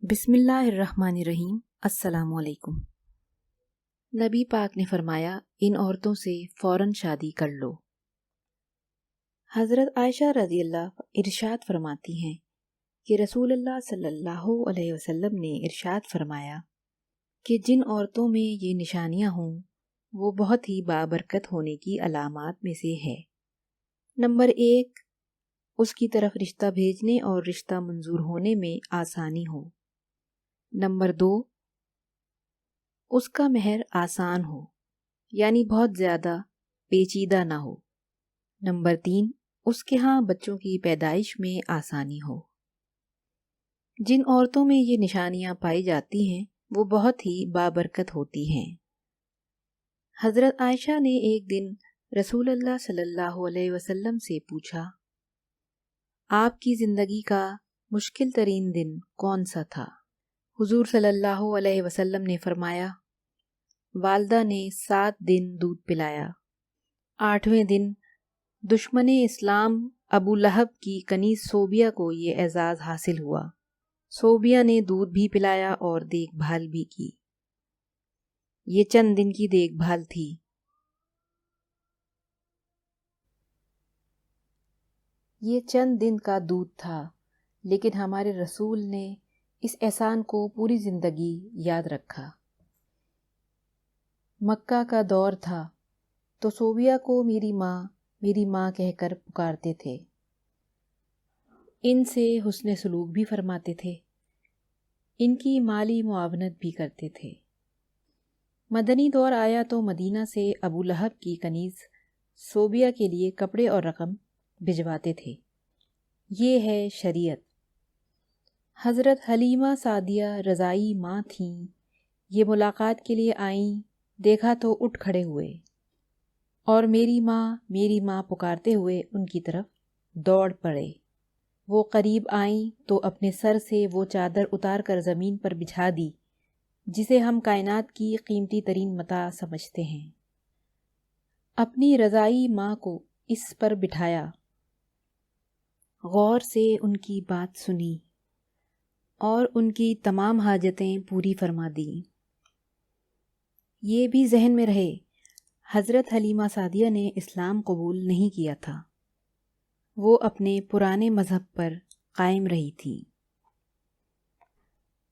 بسم اللہ الرحمن الرحیم۔ السلام علیکم۔ نبی پاک نے فرمایا ان عورتوں سے فوراً شادی کر لو۔ حضرت عائشہ رضی اللہ ارشاد فرماتی ہیں کہ رسول اللہ صلی اللہ علیہ وسلم نے ارشاد فرمایا کہ جن عورتوں میں یہ نشانیاں ہوں وہ بہت ہی بابرکت ہونے کی علامات میں سے ہے۔ نمبر 1، اس کی طرف رشتہ بھیجنے اور رشتہ منظور ہونے میں آسانی ہو۔ نمبر 2، اس کا مہر آسان ہو، یعنی بہت زیادہ پیچیدہ نہ ہو۔ نمبر 3، اس کے ہاں بچوں کی پیدائش میں آسانی ہو۔ جن عورتوں میں یہ نشانیاں پائی جاتی ہیں وہ بہت ہی بابرکت ہوتی ہیں۔ حضرت عائشہ نے ایک دن رسول اللہ صلی اللہ علیہ وسلم سے پوچھا، آپ کی زندگی کا مشکل ترین دن کون سا تھا؟ حضور صلی اللہ علیہ وسلم نے فرمایا، والدہ نے 7 دن دودھ پلایا، 8ویں دن دشمن اسلام ابو لہب کی کنیز صوبیہ کو یہ اعزاز حاصل ہوا۔ صوبیہ نے دودھ بھی پلایا اور دیکھ بھال بھی کی۔ یہ چند دن کی دیکھ بھال تھی۔ یہ چند دن کا دودھ تھا، لیکن ہمارے رسول نے اس احسان کو پوری زندگی یاد رکھا۔ مکہ کا دور تھا تو صوبیہ کو میری ماں کہہ کر پکارتے تھے۔ ان سے حسن سلوک بھی فرماتے تھے، ان کی مالی معاونت بھی کرتے تھے۔ مدنی دور آیا تو مدینہ سے ابو لہب کی کنیز صوبیہ کے لیے کپڑے اور رقم بھجواتے تھے۔ یہ ہے شریعت۔ حضرت حلیمہ سعدیہ رضائی ماں تھیں، یہ ملاقات کے لیے آئیں، دیکھا تو اٹھ کھڑے ہوئے اور میری ماں پکارتے ہوئے ان کی طرف دوڑ پڑے۔ وہ قریب آئیں تو اپنے سر سے وہ چادر اتار کر زمین پر بچھا دی جسے ہم کائنات کی قیمتی ترین متاع سمجھتے ہیں۔ اپنی رضائی ماں کو اس پر بٹھایا، غور سے ان کی بات سنی اور ان کی تمام حاجتیں پوری فرما دیں۔ یہ بھی ذہن میں رہے، حضرت حلیمہ سعدیہ نے اسلام قبول نہیں کیا تھا، وہ اپنے پرانے مذہب پر قائم رہی تھی۔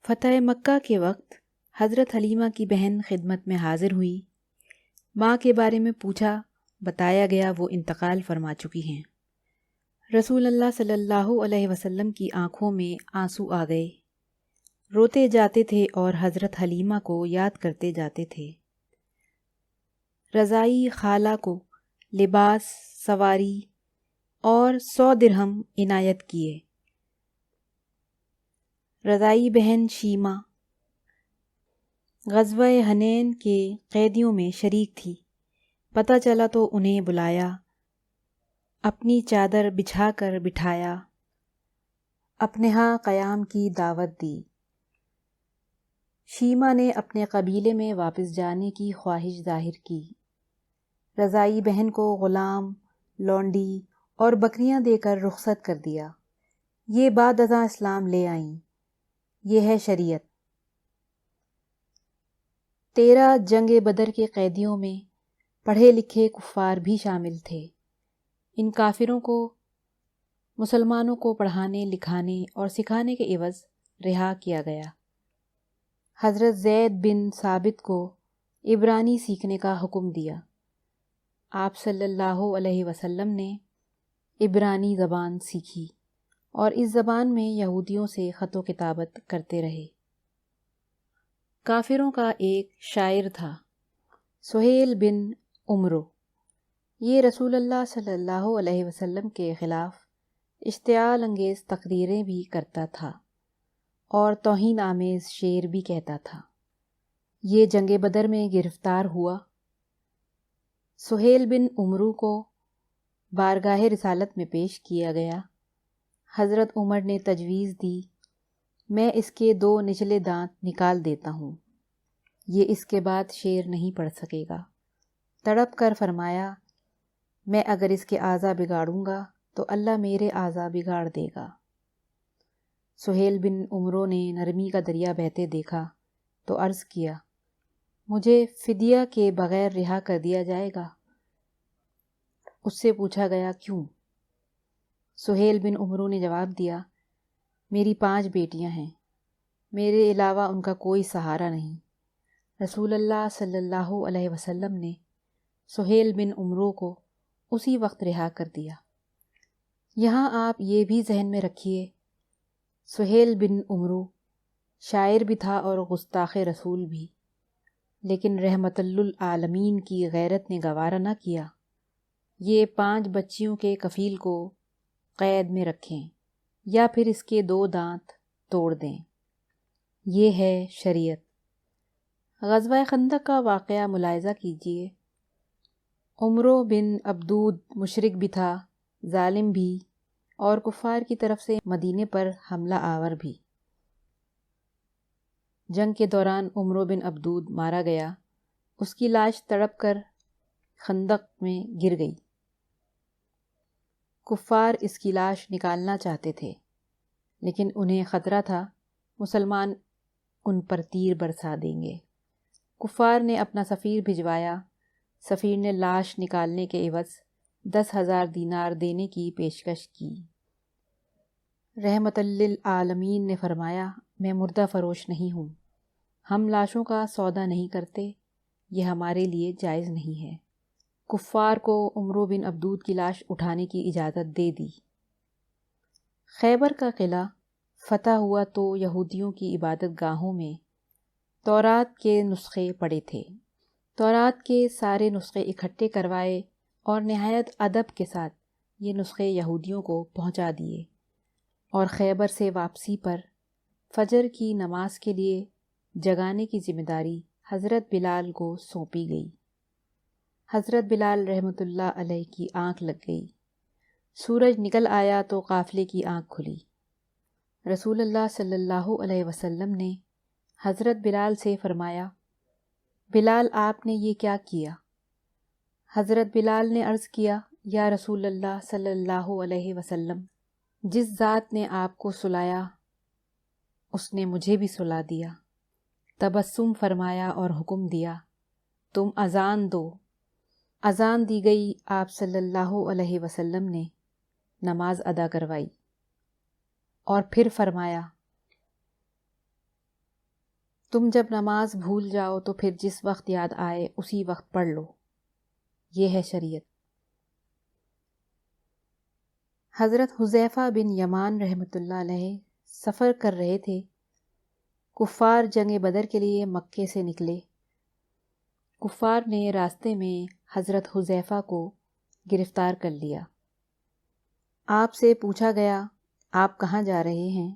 فتح مکہ کے وقت حضرت حلیمہ کی بہن خدمت میں حاضر ہوئی، ماں کے بارے میں پوچھا، بتایا گیا وہ انتقال فرما چکی ہیں۔ رسول اللہ صلی اللہ علیہ وسلم کی آنکھوں میں آنسو آ گئے، روتے جاتے تھے اور حضرت حلیمہ کو یاد کرتے جاتے تھے۔ رضائی خالہ کو لباس، سواری اور 100 درہم عنایت کیے۔ رضائی بہن شیمہ غزوہ حنین کے قیدیوں میں شریک تھی، پتہ چلا تو انہیں بلایا، اپنی چادر بچھا کر بٹھایا، اپنے ہاں قیام کی دعوت دی۔ شیمہ نے اپنے قبیلے میں واپس جانے کی خواہش ظاہر کی۔ رضائی بہن کو غلام، لونڈی اور بکریاں دے کر رخصت کر دیا۔ یہ بعد ازاں اسلام لے آئیں۔ یہ ہے شریعت۔ 13 جنگ بدر کے قیدیوں میں پڑھے لکھے کفار بھی شامل تھے۔ ان کافروں کو مسلمانوں کو پڑھانے، لکھانے اور سکھانے کے عوض رہا کیا گیا۔ حضرت زید بن ثابت کو عبرانی سیکھنے کا حکم دیا۔ آپ صلی اللہ علیہ وسلم نے عبرانی زبان سیکھی اور اس زبان میں یہودیوں سے خط و کتابت کرتے رہے۔ کافروں کا ایک شاعر تھا، سہیل بن عمرو، یہ رسول اللہ صلی اللہ علیہ وسلم کے خلاف اشتعال انگیز تقریریں بھی کرتا تھا اور توہین آمیز شعر بھی کہتا تھا۔ یہ جنگ بدر میں گرفتار ہوا۔ سہیل بن عمرو کو بارگاہ رسالت میں پیش کیا گیا۔ حضرت عمر نے تجویز دی، میں اس کے 2 نچلے دانت نکال دیتا ہوں، یہ اس کے بعد شعر نہیں پڑھ سکے گا۔ تڑپ کر فرمایا، میں اگر اس کے اعضا بگاڑوں گا تو اللہ میرے اعضا بگاڑ دے گا۔ سہیل بن عمرو نے نرمی کا دریا بہتے دیکھا تو عرض کیا، مجھے فدیہ کے بغیر رہا کر دیا جائے گا؟ اس سے پوچھا گیا، کیوں؟ سہیل بن عمرو نے جواب دیا، میری 5 بیٹیاں ہیں، میرے علاوہ ان کا کوئی سہارا نہیں۔ رسول اللہ صلی اللہ علیہ وسلم نے سہیل بن عمرو کو اسی وقت رہا کر دیا۔ یہاں آپ یہ بھی ذہن میں رکھیے، سہیل بن عمرو شاعر بھی تھا اور گستاخ رسول بھی، لیکن رحمت للعالمین کی غیرت نے گوارا نہ کیا یہ 5 بچیوں کے کفیل کو قید میں رکھیں یا پھر اس کے 2 دانت توڑ دیں۔ یہ ہے شریعت۔ غزوہ خندق کا واقعہ ملاحظہ کیجیے۔ عمرو بن عبدود مشرک بھی تھا، ظالم بھی، اور کفار کی طرف سے مدینے پر حملہ آور بھی۔ جنگ کے دوران عمرو بن عبدود مارا گیا، اس کی لاش تڑپ کر خندق میں گر گئی۔ کفار اس کی لاش نکالنا چاہتے تھے، لیکن انہیں خطرہ تھا مسلمان ان پر تیر برسا دیں گے۔ کفار نے اپنا سفیر بھجوایا، سفیر نے لاش نکالنے کے عوض 10,000 دینار دینے کی پیشکش کی۔ رحمت للعالمین نے فرمایا، میں مردہ فروش نہیں ہوں، ہم لاشوں کا سودا نہیں کرتے، یہ ہمارے لیے جائز نہیں ہے۔ کفار کو عمرو بن عبدود کی لاش اٹھانے کی اجازت دے دی۔ خیبر کا قلعہ فتح ہوا تو یہودیوں کی عبادت گاہوں میں تورات کے نسخے پڑے تھے۔ تورات کے سارے نسخے اکٹھے کروائے اور نہایت ادب کے ساتھ یہ نسخے یہودیوں کو پہنچا دیے، اور خیبر سے واپسی پر فجر کی نماز کے لیے جگانے کی ذمہ داری حضرت بلال کو سونپی گئی۔ حضرت بلال رحمۃ اللہ علیہ کی آنکھ لگ گئی۔ سورج نکل آیا تو قافلے کی آنکھ کھلی۔ رسول اللہ صلی اللہ علیہ وسلم نے حضرت بلال سے فرمایا، بلال آپ نے یہ کیا کیا؟ حضرت بلال نے عرض کیا، یا رسول اللہ صلی اللہ علیہ وسلم، جس ذات نے آپ کو سلایا اس نے مجھے بھی سلا دیا۔ تبسم فرمایا اور حکم دیا، تم اذان دو۔ اذان دی گئی، آپ صلی اللہ علیہ وسلم نے نماز ادا کروائی اور پھر فرمایا، تم جب نماز بھول جاؤ تو پھر جس وقت یاد آئے اسی وقت پڑھ لو، یہ ہے شریعت۔ حضرت حذیفہ بن یمان رحمۃ اللہ علیہ سفر کر رہے تھے۔ کفار جنگ بدر کے لیے مکے سے نکلے۔ کفار نے راستے میں حضرت حذیفہ کو گرفتار کر لیا۔ آپ سے پوچھا گیا، آپ کہاں جا رہے ہیں؟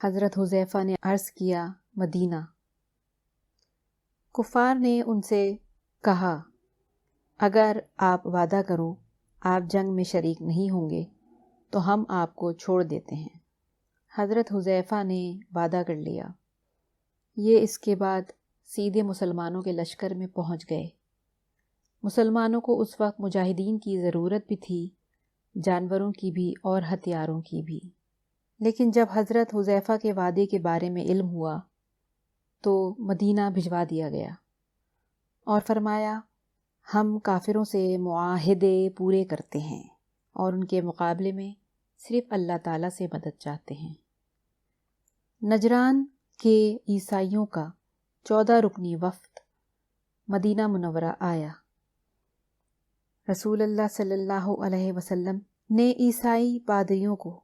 حضرت حذیفہ نے عرض کیا، مدینہ۔ کفار نے ان سے کہا، اگر آپ وعدہ کرو آپ جنگ میں شریک نہیں ہوں گے تو ہم آپ کو چھوڑ دیتے ہیں۔ حضرت حذیفہ نے وعدہ کر لیا۔ یہ اس کے بعد سیدھے مسلمانوں کے لشکر میں پہنچ گئے۔ مسلمانوں کو اس وقت مجاہدین کی ضرورت بھی تھی، جانوروں کی بھی اور ہتھیاروں کی بھی۔ لیکن جب حضرت حذیفہ کے وعدے کے بارے میں علم ہوا تو مدینہ بھجوا دیا گیا اور فرمایا، ہم کافروں سے معاہدے پورے کرتے ہیں اور ان کے مقابلے میں صرف اللہ تعالیٰ سے مدد چاہتے ہیں۔ نجران کے عیسائیوں کا 14 رکنی وفد مدینہ منورہ آیا۔ رسول اللہ صلی اللہ علیہ وسلم نے عیسائی پادریوں کو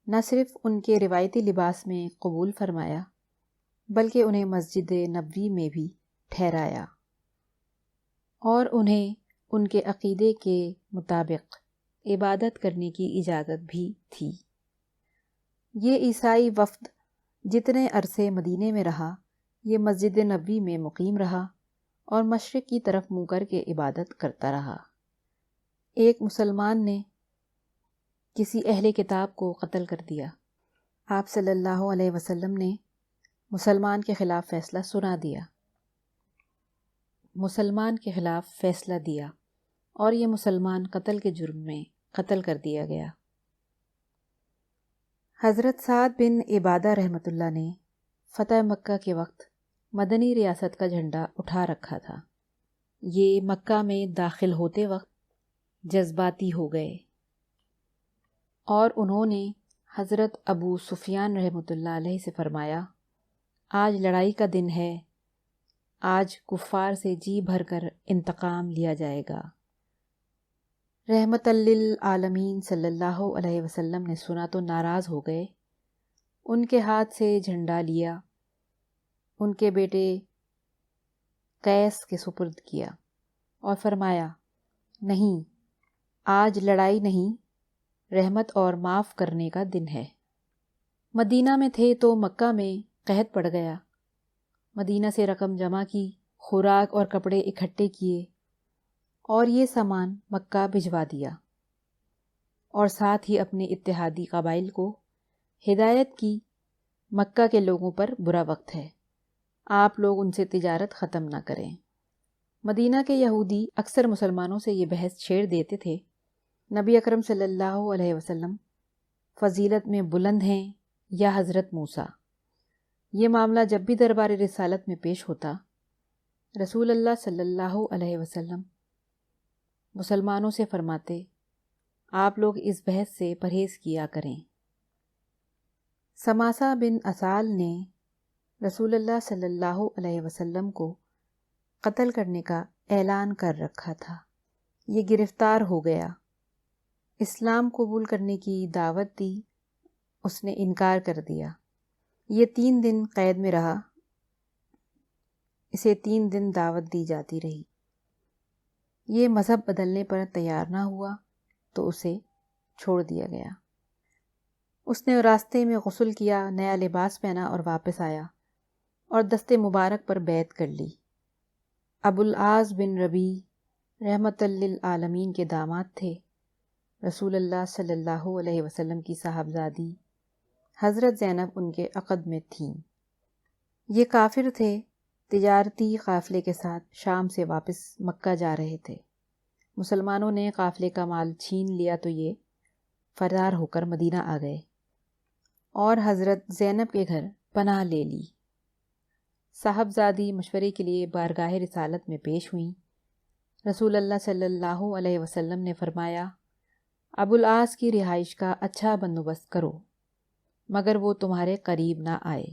نہ صرف ان کے روایتی لباس میں قبول فرمایا بلکہ انہیں مسجد نبوی میں بھی ٹھہرایا اور انہیں ان کے عقیدے کے مطابق عبادت کرنے کی اجازت بھی تھی۔ یہ عیسائی وفد جتنے عرصے مدینے میں رہا، یہ مسجد نبوی میں مقیم رہا اور مشرق کی طرف منہ کر کے عبادت کرتا رہا۔ ایک مسلمان نے کسی اہل کتاب کو قتل کر دیا۔ آپ صلی اللہ علیہ وسلم نے مسلمان کے خلاف فیصلہ سنا دیا، مسلمان کے خلاف فیصلہ دیا اور یہ مسلمان قتل کے جرم میں قتل کر دیا گیا۔ حضرت سعد بن عبادہ رحمۃ اللہ نے فتح مکہ کے وقت مدنی ریاست کا جھنڈا اٹھا رکھا تھا۔ یہ مکہ میں داخل ہوتے وقت جذباتی ہو گئے اور انہوں نے حضرت ابو سفیان رحمۃ اللہ علیہ سے فرمایا، آج لڑائی کا دن ہے، آج کفار سے جی بھر کر انتقام لیا جائے گا۔ رحمت للعالمین صلی اللہ علیہ وسلم نے سنا تو ناراض ہو گئے، ان کے ہاتھ سے جھنڈا لیا، ان کے بیٹے قیس کے سپرد کیا اور فرمایا، نہیں، آج لڑائی نہیں، رحمت اور معاف کرنے کا دن ہے۔ مدینہ میں تھے تو مکہ میں قحط پڑ گیا۔ مدینہ سے رقم جمع کی، خوراک اور کپڑے اکٹھے کیے اور یہ سامان مکہ بھجوا دیا، اور ساتھ ہی اپنے اتحادی قبائل کو ہدایت کی، مکہ کے لوگوں پر برا وقت ہے، آپ لوگ ان سے تجارت ختم نہ کریں۔ مدینہ کے یہودی اکثر مسلمانوں سے یہ بحث چھیڑ دیتے تھے، نبی اکرم صلی اللہ علیہ وسلم فضیلت میں بلند ہیں یا حضرت موسیٰ۔ یہ معاملہ جب بھی دربار رسالت میں پیش ہوتا، رسول اللہ صلی اللہ علیہ وسلم مسلمانوں سے فرماتے، آپ لوگ اس بحث سے پرہیز کیا کریں۔ سماسہ بن اسال نے رسول اللہ صلی اللہ علیہ وسلم کو قتل کرنے کا اعلان کر رکھا تھا۔ یہ گرفتار ہو گیا، اسلام قبول کرنے کی دعوت دی، اس نے انکار کر دیا۔ یہ 3 دن قید میں رہا، اسے 3 دن دعوت دی جاتی رہی۔ یہ مذہب بدلنے پر تیار نہ ہوا تو اسے چھوڑ دیا گیا۔ اس نے راستے میں غسل کیا، نیا لباس پہنا اور واپس آیا اور دست مبارک پر بیعت کر لی۔ ابو العاص بن ربیع رحمت للعالمین کے داماد تھے۔ رسول اللہ صلی اللہ علیہ وسلم کی صاحبزادی حضرت زینب ان کے عقد میں تھیں۔ یہ کافر تھے، تجارتی قافلے کے ساتھ شام سے واپس مکہ جا رہے تھے۔ مسلمانوں نے قافلے کا مال چھین لیا تو یہ فرار ہو کر مدینہ آ گئے اور حضرت زینب کے گھر پناہ لے لی۔ صاحبزادی مشورے کے لیے بارگاہ رسالت میں پیش ہوئیں۔ رسول اللہ صلی اللہ علیہ وسلم نے فرمایا، ابو العاص کی رہائش کا اچھا بندوبست کرو، مگر وہ تمہارے قریب نہ آئے،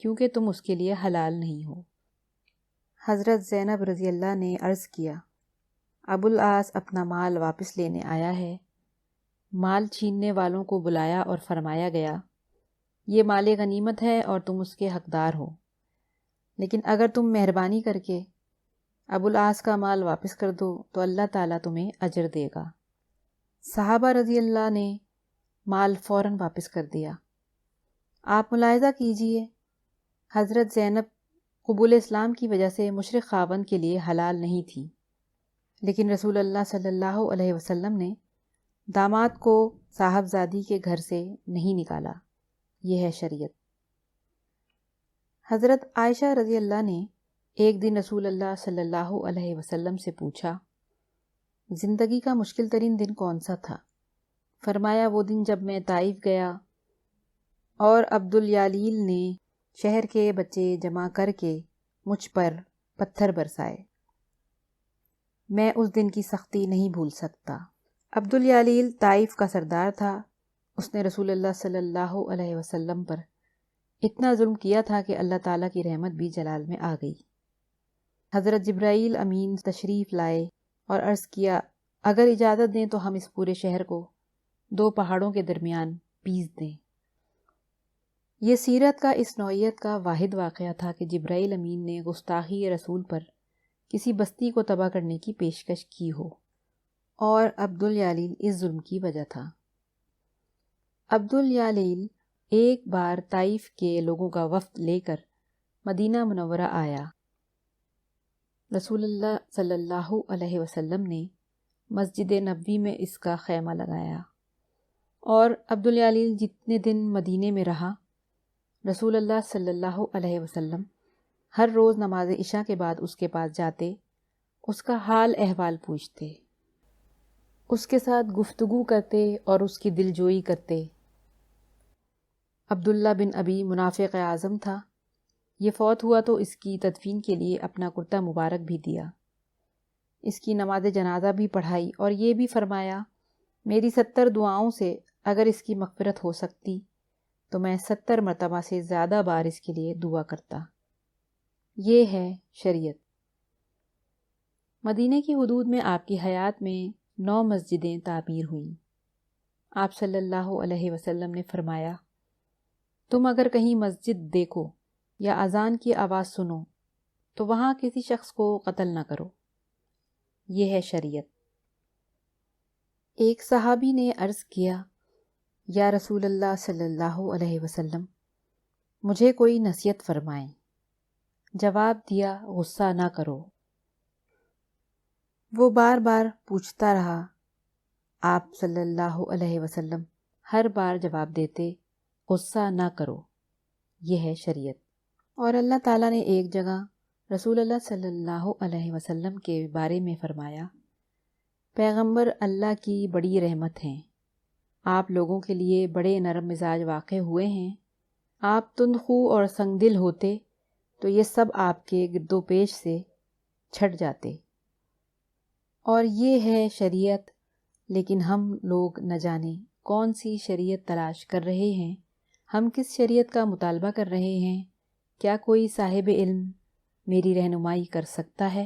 کیونکہ تم اس کے لیے حلال نہیں ہو۔ حضرت زینب رضی اللہ نے عرض کیا، ابو العاص اپنا مال واپس لینے آیا ہے۔ مال چھیننے والوں کو بلایا اور فرمایا گیا، یہ مال غنیمت ہے اور تم اس کے حقدار ہو، لیکن اگر تم مہربانی کر کے ابو العاص کا مال واپس کر دو تو اللہ تعالیٰ تمہیں اجر دے گا۔ صحابہ رضی اللہ نے مال فوراً واپس کر دیا۔ آپ ملاحظہ کیجئے، حضرت زینب قبول اسلام کی وجہ سے مشرک خاوند کے لیے حلال نہیں تھی، لیکن رسول اللہ صلی اللہ علیہ وسلم نے داماد کو صاحبزادی کے گھر سے نہیں نکالا۔ یہ ہے شریعت۔ حضرت عائشہ رضی اللہ نے ایک دن رسول اللہ صلی اللہ علیہ وسلم سے پوچھا، زندگی کا مشکل ترین دن کون سا تھا؟ فرمایا، وہ دن جب میں طائف گیا اور عبد الیالیل نے شہر کے بچے جمع کر کے مجھ پر پتھر برسائے۔ میں اس دن کی سختی نہیں بھول سکتا۔ عبد الیالیل طائف کا سردار تھا، اس نے رسول اللہ صلی اللہ علیہ وسلم پر اتنا ظلم کیا تھا کہ اللہ تعالیٰ کی رحمت بھی جلال میں آ گئی۔ حضرت جبرائیل امین تشریف لائے اور عرض کیا، اگر اجازت دیں تو ہم اس پورے شہر کو 2 پہاڑوں کے درمیان پیس دیں۔ یہ سیرت کا اس نوعیت کا واحد واقعہ تھا کہ جبرائیل امین نے گستاخی رسول پر کسی بستی کو تباہ کرنے کی پیشکش کی ہو، اور عبد الیالیل اس ظلم کی وجہ تھا۔ عبد الیالیل ایک بار طائف کے لوگوں کا وفد لے کر مدینہ منورہ آیا۔ رسول اللہ صلی اللہ علیہ وسلم نے مسجد نبوی میں اس کا خیمہ لگایا، اور عبد الیالیل جتنے دن مدینے میں رہا، رسول اللہ صلی اللہ علیہ وسلم ہر روز نماز عشاء کے بعد اس کے پاس جاتے، اس کا حال احوال پوچھتے، اس کے ساتھ گفتگو کرتے اور اس کی دلجوئی کرتے۔ عبداللہ بن ابی منافق اعظم تھا۔ یہ فوت ہوا تو اس کی تدفین کے لیے اپنا کرتا مبارک بھی دیا، اس کی نماز جنازہ بھی پڑھائی، اور یہ بھی فرمایا میری 70 دعاؤں سے اگر اس کی مغفرت ہو سکتی تو میں 70 مرتبہ سے زیادہ بار اس کے لیے دعا کرتا۔ یہ ہے شریعت۔ مدینہ کی حدود میں آپ کی حیات میں 9 مسجدیں تعمیر ہوئیں۔ آپ صلی اللہ علیہ وسلم نے فرمایا، تم اگر کہیں مسجد دیکھو یا اذان کی آواز سنو تو وہاں کسی شخص کو قتل نہ کرو۔ یہ ہے شریعت۔ ایک صحابی نے عرض کیا، یا رسول اللہ صلی اللہ علیہ وسلم، مجھے کوئی نصیحت فرمائیں۔ جواب دیا، غصہ نہ کرو۔ وہ بار بار پوچھتا رہا، آپ صلی اللہ علیہ وسلم ہر بار جواب دیتے، غصہ نہ کرو۔ یہ ہے شریعت۔ اور اللہ تعالیٰ نے ایک جگہ رسول اللہ صلی اللہ علیہ وسلم کے بارے میں فرمایا، پیغمبر اللہ کی بڑی رحمت ہیں، آپ لوگوں کے لیے بڑے نرم مزاج واقع ہوئے ہیں۔ آپ تند خو اور سنگ دل ہوتے تو یہ سب آپ کے گرد و پیش سے چھٹ جاتے۔ اور یہ ہے شریعت، لیکن ہم لوگ نہ جانے کون سی شریعت تلاش کر رہے ہیں، ہم کس شریعت کا مطالبہ کر رہے ہیں۔ کیا کوئی صاحب علم میری رہنمائی کر سکتا ہے؟